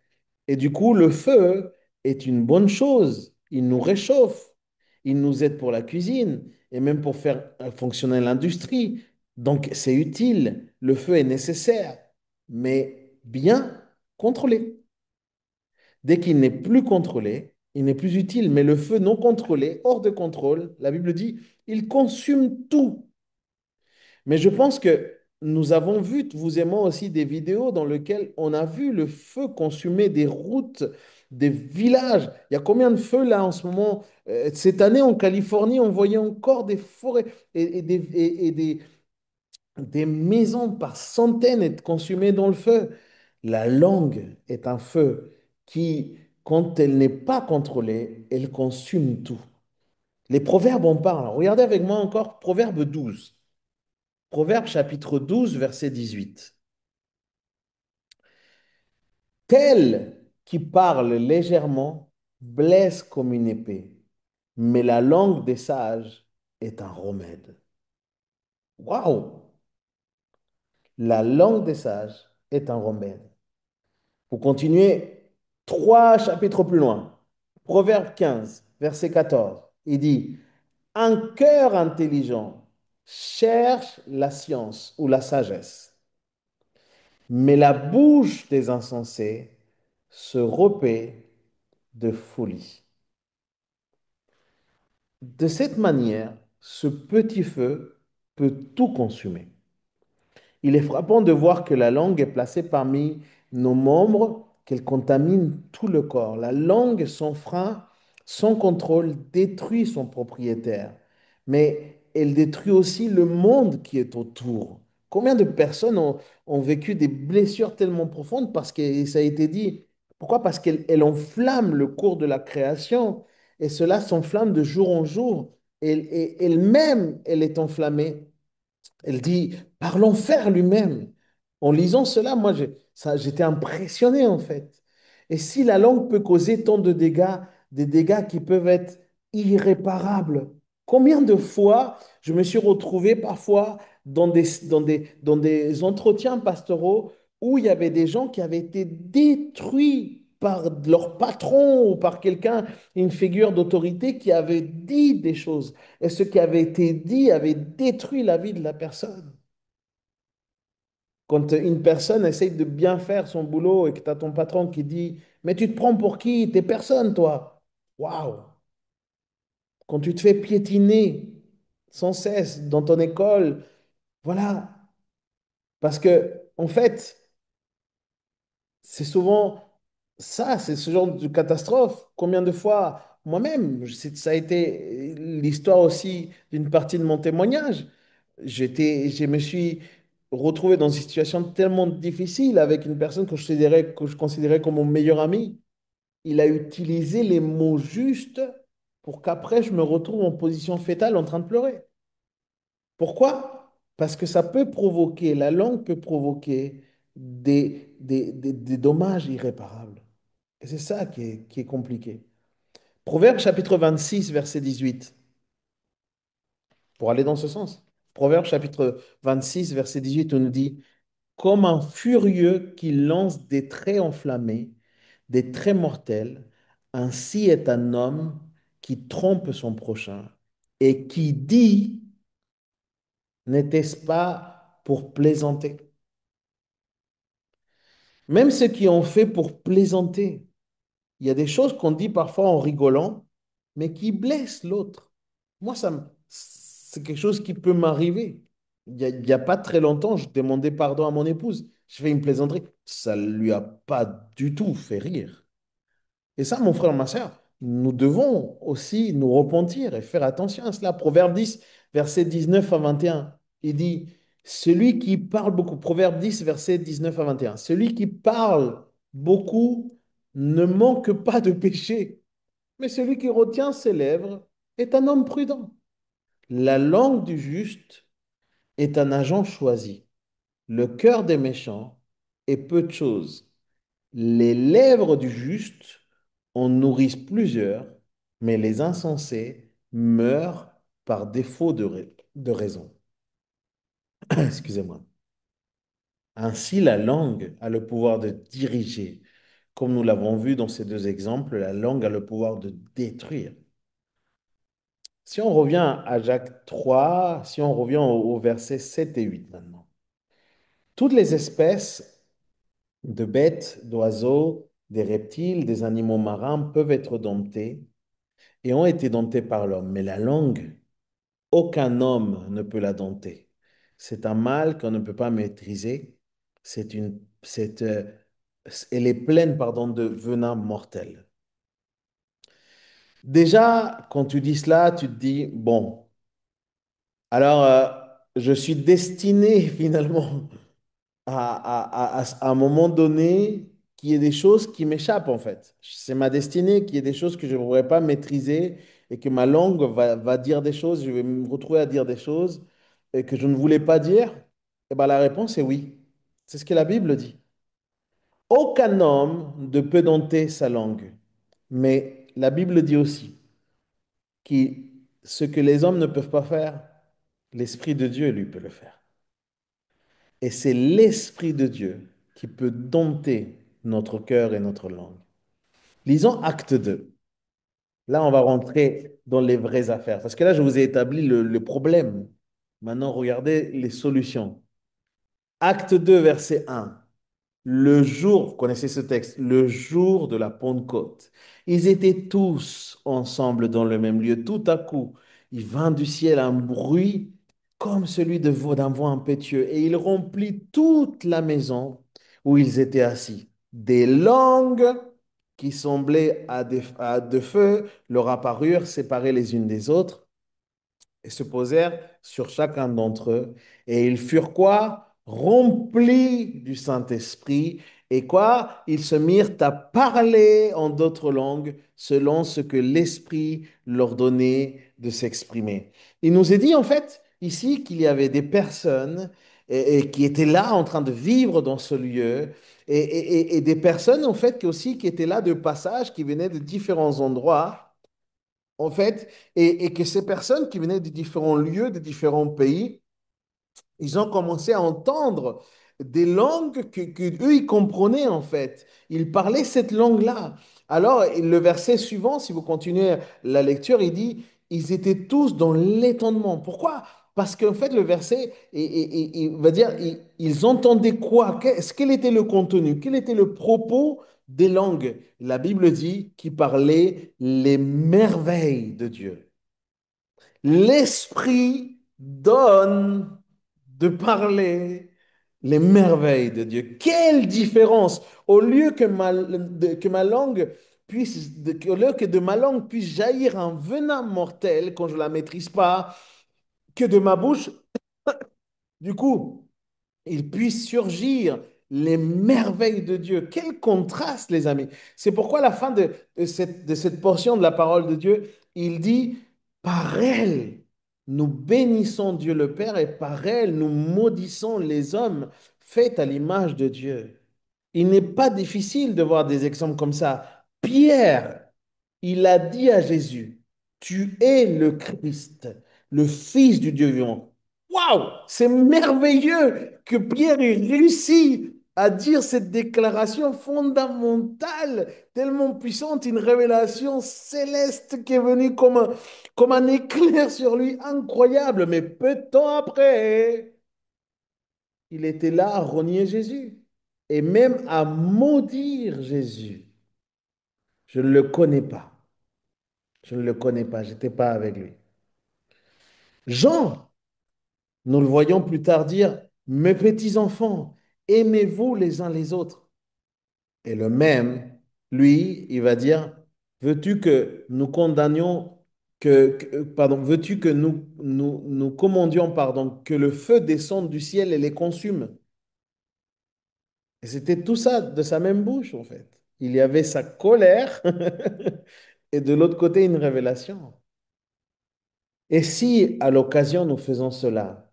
Et du coup, le feu est une bonne chose. Il nous réchauffe. Il nous aide pour la cuisine et même pour faire fonctionner l'industrie. Donc, c'est utile. Le feu est nécessaire, mais bien contrôlé. Dès qu'il n'est plus contrôlé, il n'est plus utile. Mais le feu non contrôlé, hors de contrôle, la Bible dit, il consume tout. Mais je pense que nous avons vu, vous et moi aussi, des vidéos dans lesquelles on a vu le feu consumer des routes, des villages. Il y a combien de feux là en ce moment? Cette année en Californie, on voyait encore des forêts et des maisons par centaines être consumées dans le feu. La langue est un feu qui, quand elle n'est pas contrôlée, elle consume tout. Les proverbes en parlent. Regardez avec moi encore Proverbe 12. Proverbe chapitre 12, verset 18. Tel qui parle légèrement blesse comme une épée, mais la langue des sages est un remède. Waouh! La langue des sages est un remède. Vous continuez 3 chapitres plus loin. Proverbe 15, verset 14. Il dit, un cœur intelligent cherche la science ou la sagesse, mais la bouche des insensés se repaît de folie. De cette manière, ce petit feu peut tout consumer. Il est frappant de voir que la langue est placée parmi nos membres, qu'elle contamine tout le corps. La langue, sans frein, sans contrôle, détruit son propriétaire, mais elle détruit aussi le monde qui est autour. Combien de personnes ont vécu des blessures tellement profondes parce que ça a été dit. Pourquoi? Parce qu'elle enflamme le cours de la création et cela s'enflamme de jour en jour. Et elle-même, elle est enflammée. Elle dit, par l'enfer lui-même. En lisant cela, moi, j'étais impressionné en fait. Et si la langue peut causer tant de dégâts, des dégâts qui peuvent être irréparables, combien de fois je me suis retrouvé parfois dans des entretiens pastoraux où il y avait des gens qui avaient été détruits par leur patron ou par quelqu'un, une figure d'autorité qui avait dit des choses. Et ce qui avait été dit avait détruit la vie de la personne. Quand une personne essaye de bien faire son boulot et que tu as ton patron qui dit, mais tu te prends pour qui? T'es personne, toi. Waouh! Quand tu te fais piétiner sans cesse dans ton école, voilà. Parce que, en fait, c'est souvent ça, c'est ce genre de catastrophe. Combien de fois, moi-même, ça a été l'histoire aussi d'une partie de mon témoignage. Je me suis retrouvé dans une situation tellement difficile avec une personne que je considérais comme mon meilleur ami. Il a utilisé les mots justes pour qu'après je me retrouve en position fétale en train de pleurer. Pourquoi? Parce que ça peut provoquer, la langue peut provoquer des dommages irréparables. Et c'est ça qui est compliqué. Proverbe chapitre 26, verset 18, pour aller dans ce sens. Proverbe chapitre 26, verset 18, on nous dit, comme un furieux qui lance des traits enflammés, des traits mortels, ainsi est un homme qui trompe son prochain et qui dit, n'était-ce pas pour plaisanter? Même ceux qui ont fait pour plaisanter, il y a des choses qu'on dit parfois en rigolant, mais qui blessent l'autre. Moi, c'est quelque chose qui peut m'arriver. Il y a pas très longtemps, je demandais pardon à mon épouse. Je fais une plaisanterie. Ça ne lui a pas du tout fait rire. Et ça, mon frère, ma soeur, nous devons aussi nous repentir et faire attention à cela. Proverbe 10, verset 19 à 21, il dit, celui qui parle beaucoup, Proverbe 10, verset 19 à 21, celui qui parle beaucoup ne manque pas de péché, mais celui qui retient ses lèvres est un homme prudent. La langue du juste est un agent choisi. Le cœur des méchants est peu de choses. Les lèvres du juste en nourrissent plusieurs, mais les insensés meurent par défaut de raison. Excusez-moi. Ainsi, la langue a le pouvoir de diriger. Comme nous l'avons vu dans ces deux exemples, la langue a le pouvoir de détruire. Si on revient à Jacques 3, si on revient au verset 7 et 8 maintenant. Toutes les espèces de bêtes, d'oiseaux, des reptiles, des animaux marins peuvent être domptées et ont été domptés par l'homme. Mais la langue, aucun homme ne peut la dompter. C'est un mal qu'on ne peut pas maîtriser. Elle est pleine, pardon, de venin mortel. Déjà, quand tu dis cela, tu te dis, bon, alors je suis destiné finalement à un moment donné qu'il y ait des choses qui m'échappent en fait. C'est ma destinée qu'il y ait des choses que je ne pourrais pas maîtriser et que ma langue va dire des choses, je vais me retrouver à dire des choses et que je ne voulais pas dire. Et ben, la réponse est oui. C'est ce que la Bible dit. Aucun homme ne peut dompter sa langue. Mais la Bible dit aussi que ce que les hommes ne peuvent pas faire, l'Esprit de Dieu, lui, peut le faire. Et c'est l'Esprit de Dieu qui peut dompter notre cœur et notre langue. Lisons Acte 2. Là, on va rentrer dans les vraies affaires. Parce que là, je vous ai établi le problème. Maintenant, regardez les solutions. Acte 2, verset 1. Le jour, vous connaissez ce texte, le jour de la Pentecôte. Ils étaient tous ensemble dans le même lieu. Tout à coup, il vint du ciel un bruit comme celui d'un vent impétueux, et il remplit toute la maison où ils étaient assis. Des langues qui semblaient à de feu leur apparurent séparées les unes des autres et se posèrent sur chacun d'entre eux. Et ils furent quoi? Remplis du Saint-Esprit. Et quoi? Ils se mirent à parler en d'autres langues selon ce que l'Esprit leur donnait de s'exprimer. Il nous est dit en fait ici qu'il y avait des personnes et qui étaient là en train de vivre dans ce lieu et des personnes en fait aussi qui étaient là de passage, qui venaient de différents endroits en fait, et que ces personnes qui venaient de différents lieux, de différents pays, ils ont commencé à entendre des langues que eux, ils comprenaient en fait. Ils parlaient cette langue-là. Alors, le verset suivant, si vous continuez la lecture, il dit, ils étaient tous dans l'étonnement. Pourquoi? Parce qu'en fait, le verset, il va dire, ils entendaient quoi? Quel était le contenu? Quel était le propos des langues? La Bible dit qu'ils parlaient les merveilles de Dieu. L'Esprit donne de parler les merveilles de Dieu. Quelle différence! Au lieu que que ma langue au lieu que de ma langue puisse jaillir un venin mortel quand je la maîtrise pas, que de ma bouche, du coup, il puisse surgir les merveilles de Dieu. Quel contraste, les amis. C'est pourquoi à la fin de cette portion de la parole de Dieu, il dit, par elle, nous bénissons Dieu le Père et par elle, nous maudissons les hommes faits à l'image de Dieu. Il n'est pas difficile de voir des exemples comme ça. Pierre, il a dit à Jésus, tu es le Christ, le Fils du Dieu vivant. Waouh, c'est merveilleux que Pierre ait réussi à dire cette déclaration fondamentale, tellement puissante, une révélation céleste qui est venue comme un éclair sur lui, incroyable. Mais peu de temps après, il était là à renier Jésus et même à maudire Jésus. Je ne le connais pas. Je ne le connais pas. Je n'étais pas avec lui. Jean, nous le voyons plus tard dire, mes petits enfants, aimez-vous les uns les autres. Et le même, lui, il va dire, veux-tu que nous condamnions, pardon, veux-tu que nous commandions, pardon, que le feu descende du ciel et les consume? Et c'était tout ça de sa même bouche, en fait. Il y avait sa colère et de l'autre côté une révélation. Et si à l'occasion nous faisons cela,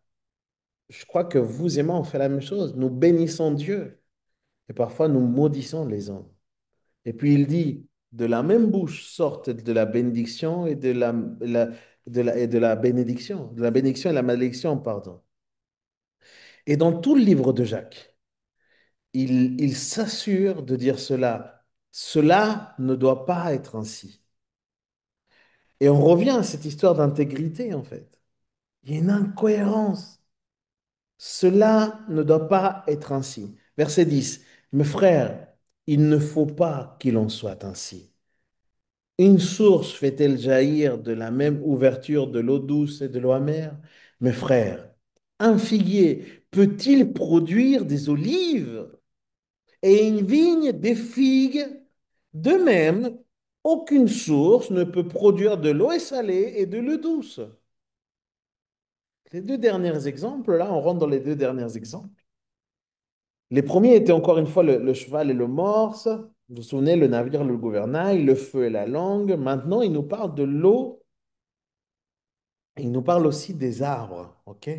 je crois que vous et moi, on fait la même chose. Nous bénissons Dieu et parfois nous maudissons les hommes. Et puis il dit, de la même bouche sortent de la bénédiction et de la bénédiction, de la bénédiction et la malédiction, pardon. Et dans tout le livre de Jacques, il s'assure de dire cela. Cela ne doit pas être ainsi. Et on revient à cette histoire d'intégrité, en fait. Il y a une incohérence. Cela ne doit pas être ainsi. Verset 10. Mes frères, il ne faut pas qu'il en soit ainsi. Une source fait-elle jaillir de la même ouverture de l'eau douce et de l'eau amère? Mes frères, un figuier peut-il produire des olives et une vigne des figues? De même, aucune source ne peut produire de l'eau salée et de l'eau douce. Les deux derniers exemples, là, on rentre dans les deux derniers exemples. Les premiers étaient encore une fois le cheval et le morse. Vous vous souvenez, le navire, le gouvernail, le feu et la langue. Maintenant, il nous parle de l'eau. Il nous parle aussi des arbres, ok?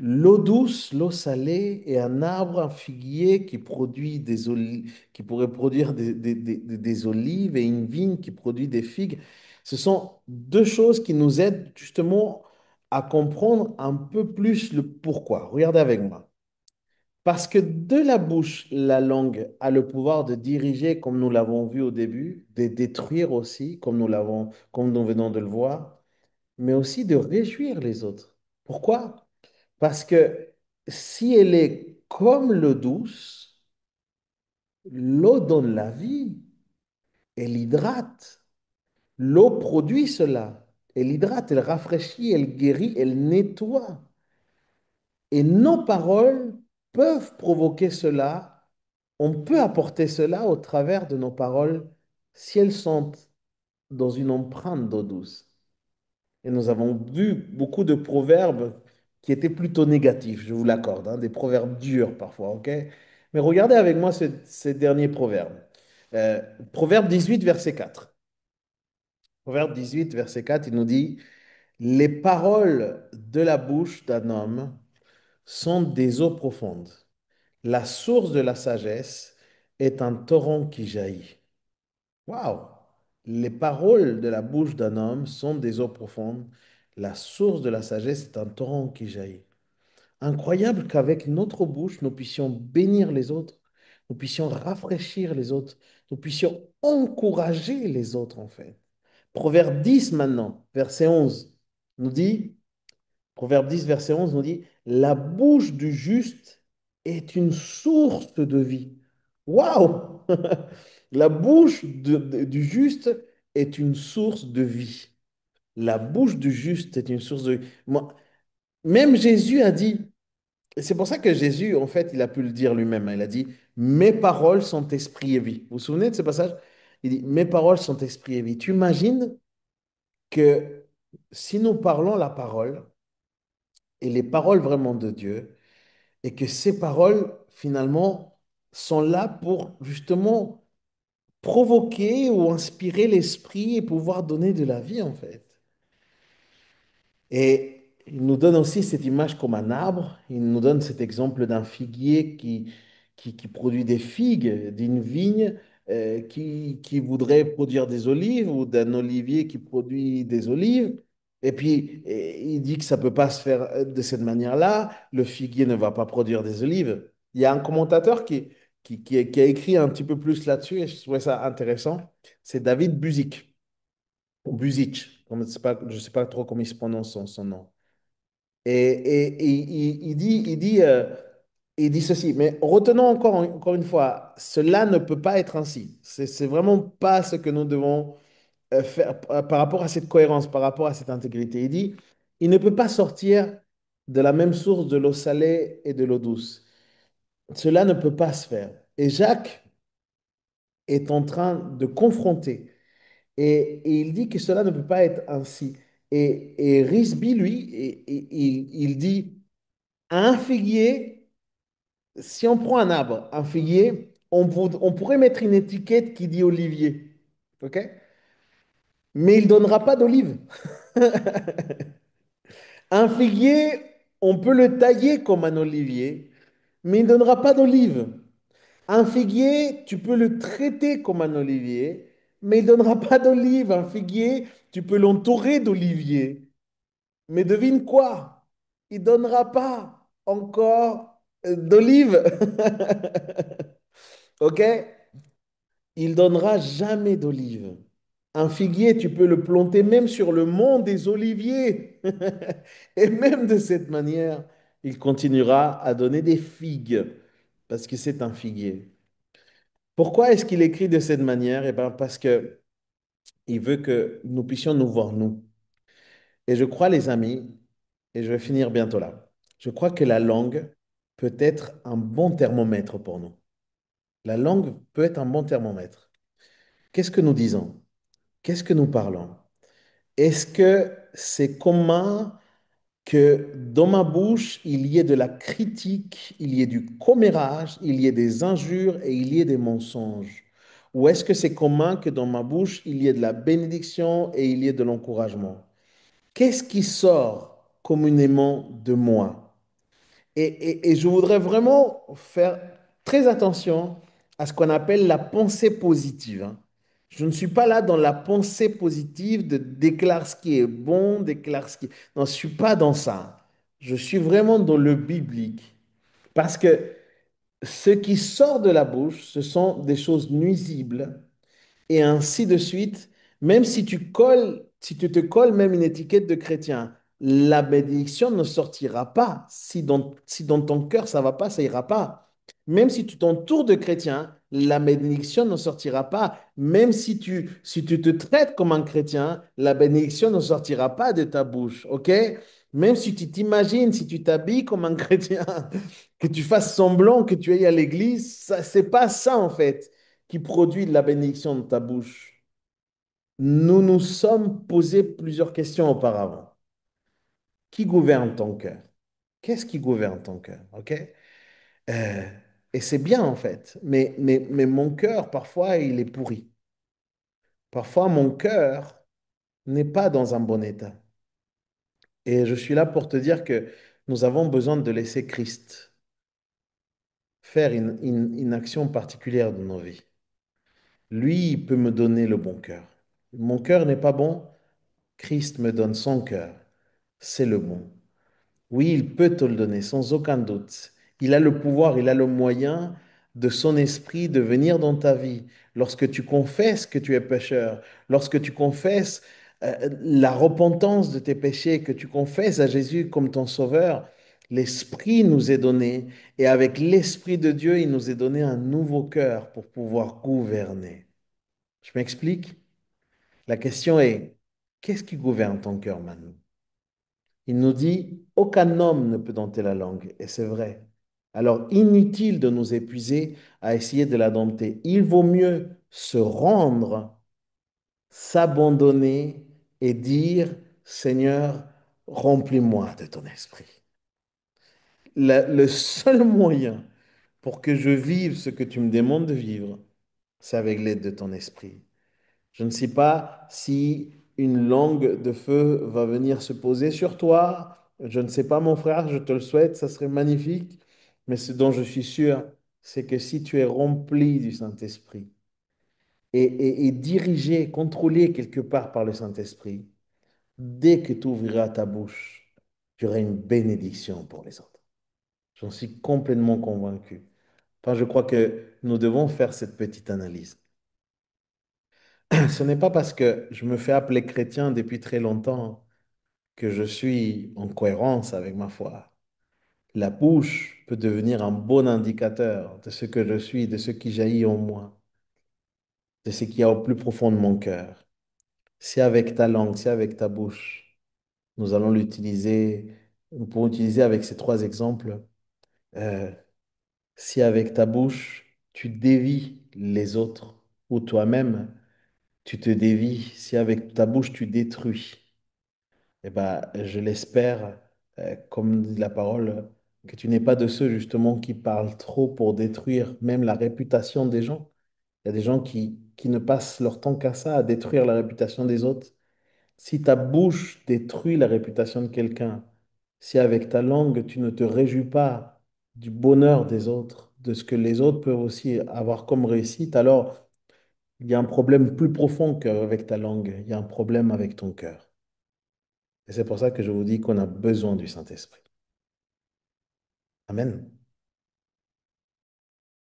L'eau douce, l'eau salée et un arbre, un figuier qui produit des olives, qui pourrait produire des olives et une vigne qui produit des figues. Ce sont deux choses qui nous aident justement à comprendre un peu plus le pourquoi. Regardez avec moi. Parce que de la bouche, la langue a le pouvoir de diriger, comme nous l'avons vu au début, de détruire aussi, comme nous venons de le voir, mais aussi de réjouir les autres. Pourquoi? Parce que si elle est comme l'eau douce, l'eau donne la vie, elle hydrate. L'eau produit cela. Elle hydrate, elle rafraîchit, elle guérit, elle nettoie. Et nos paroles peuvent provoquer cela. On peut apporter cela au travers de nos paroles si elles sont dans une empreinte d'eau douce. Et nous avons vu beaucoup de proverbes qui étaient plutôt négatifs, je vous l'accorde, hein, des proverbes durs parfois, ok? Mais regardez avec moi ces derniers proverbes. Euh, Proverbe 18, verset 4. Proverbe 18, verset 4, il nous dit, les paroles de la bouche d'un homme sont des eaux profondes. La source de la sagesse est un torrent qui jaillit. Waouh! Les paroles de la bouche d'un homme sont des eaux profondes. La source de la sagesse est un torrent qui jaillit. Incroyable qu'avec notre bouche, nous puissions bénir les autres, nous puissions rafraîchir les autres, nous puissions encourager les autres, en fait. Proverbe 10 maintenant, verset 11, nous dit, Proverbe 10, verset 11 nous dit, la bouche du juste est une source de vie. Waouh! La bouche du juste est une source de vie. La bouche du juste est une source de vie. Même Jésus a dit, et c'est pour ça que Jésus, en fait, il a pu le dire lui-même, hein. Il a dit, mes paroles sont esprit et vie. Vous vous souvenez de ce passage? Il dit, mes paroles sont esprit et vie. Tu imagines que si nous parlons la parole et les paroles vraiment de Dieu, et que ces paroles, finalement, sont là pour justement provoquer ou inspirer l'esprit et pouvoir donner de la vie, en fait. Et il nous donne aussi cette image comme un arbre. Il nous donne cet exemple d'un figuier qui produit des figues, d'une vigne qui voudrait produire des olives ou d'un olivier qui produit des olives. Et puis, il dit que ça ne peut pas se faire de cette manière-là. Le figuier ne va pas produire des olives. Il y a un commentateur qui a écrit un petit peu plus là-dessus et je trouvais ça intéressant. C'est David Buzik, ou Buzic, je ne sais pas trop comment il se prononce son nom. Et il dit ceci, mais retenons encore une fois, cela ne peut pas être ainsi. C'est vraiment pas ce que nous devons faire par rapport à cette cohérence, par rapport à cette intégrité. Il dit, il ne peut pas sortir de la même source de l'eau salée et de l'eau douce. Cela ne peut pas se faire. Et Jacques est en train de confronter. Et il dit que cela ne peut pas être ainsi. Et Risby, lui, il dit, un figuier, si on prend un arbre, un figuier, on pourrait mettre une étiquette qui dit olivier. OK? Mais il ne donnera pas d'olive. Un figuier, on peut le tailler comme un olivier, mais il ne donnera pas d'olive. Un figuier, tu peux le traiter comme un olivier, mais il ne donnera pas d'olive. Un figuier, tu peux l'entourer d'olivier. Mais devine quoi? Il ne donnera pas encore d'olive. OK? Il donnera jamais d'olive. Un figuier, tu peux le planter même sur le mont des oliviers. Et même de cette manière, il continuera à donner des figues parce que c'est un figuier. Pourquoi est-ce qu'il écrit de cette manière? Eh bien, parce que il veut que nous puissions nous voir nous. Et je crois, les amis, et je vais finir bientôt là, je crois que la langue peut être un bon thermomètre pour nous. La langue peut être un bon thermomètre. Qu'est-ce que nous disons? Qu'est-ce que nous parlons? Est-ce que c'est commun que dans ma bouche, il y ait de la critique, il y ait du commérage, il y ait des injures et il y ait des mensonges? Ou est-ce que c'est commun que dans ma bouche, il y ait de la bénédiction et il y ait de l'encouragement? Qu'est-ce qui sort communément de moi? Et je voudrais vraiment faire très attention à ce qu'on appelle la pensée positive, hein. Je ne suis pas là dans la pensée positive de déclare ce qui est bon, déclare ce qui... Non, je ne suis pas dans ça. Je suis vraiment dans le biblique. Parce que ce qui sort de la bouche, ce sont des choses nuisibles et ainsi de suite. Même si tu colles, si tu te colles même une étiquette de chrétien, la bénédiction ne sortira pas. Si dans ton cœur ça va pas, ça ira pas. Même si tu t'entoures de chrétiens, la bénédiction ne sortira pas. Même si tu te traites comme un chrétien, la bénédiction ne sortira pas de ta bouche. OK? Même si tu t'imagines, si tu t'habilles comme un chrétien, que tu fasses semblant que tu ailles à l'église, ça, c'est pas ça en fait qui produit de la bénédiction dans ta bouche. Nous nous sommes posé plusieurs questions auparavant. Qui gouverne ton cœur? Qu'est-ce qui gouverne ton cœur? OK? Euh, et c'est bien en fait, mais mon cœur, parfois, il est pourri. Parfois, mon cœur n'est pas dans un bon état. Et je suis là pour te dire que nous avons besoin de laisser Christ faire une action particulière dans nos vies. Lui, il peut me donner le bon cœur. Mon cœur n'est pas bon, Christ me donne son cœur. C'est le bon. Oui, il peut te le donner sans aucun doute. Il a le pouvoir, il a le moyen de son esprit de venir dans ta vie. Lorsque tu confesses que tu es pécheur, lorsque tu confesses la repentance de tes péchés, que tu confesses à Jésus comme ton sauveur, l'Esprit nous est donné et avec l'Esprit de Dieu, il nous est donné un nouveau cœur pour pouvoir gouverner. Je m'explique? La question est, qu'est-ce qui gouverne ton cœur maintenant? Il nous dit, aucun homme ne peut dompter la langue, et c'est vrai. Alors, inutile de nous épuiser à essayer de la dompter. Il vaut mieux se rendre, s'abandonner et dire, Seigneur, remplis-moi de ton esprit. Le seul moyen pour que je vive ce que tu me demandes de vivre, c'est avec l'aide de ton esprit. Je ne sais pas si une langue de feu va venir se poser sur toi. Je ne sais pas, mon frère, je te le souhaite, ça serait magnifique. Mais ce dont je suis sûr, c'est que si tu es rempli du Saint-Esprit et dirigé, contrôlé quelque part par le Saint-Esprit, dès que tu ouvriras ta bouche, tu auras une bénédiction pour les autres. J'en suis complètement convaincu. Enfin, je crois que nous devons faire cette petite analyse. Ce n'est pas parce que je me fais appeler chrétien depuis très longtemps que je suis en cohérence avec ma foi. La bouche peut devenir un bon indicateur de ce que je suis, de ce qui jaillit en moi, de ce qu'il y a au plus profond de mon cœur. Si avec ta langue, si avec ta bouche, nous allons l'utiliser, nous pouvons utiliser avec ces trois exemples, euh, si avec ta bouche, tu dévies les autres ou toi-même, tu te dévies, si avec ta bouche, tu détruis. Eh ben, je l'espère, comme dit la parole, que tu n'es pas de ceux justement qui parlent trop pour détruire même la réputation des gens. Il y a des gens qui ne passent leur temps qu'à ça, à détruire la réputation des autres. Si ta bouche détruit la réputation de quelqu'un, si avec ta langue tu ne te réjouis pas du bonheur des autres, de ce que les autres peuvent aussi avoir comme réussite, alors il y a un problème plus profond qu'avec ta langue, il y a un problème avec ton cœur. Et c'est pour ça que je vous dis qu'on a besoin du Saint-Esprit. Amen.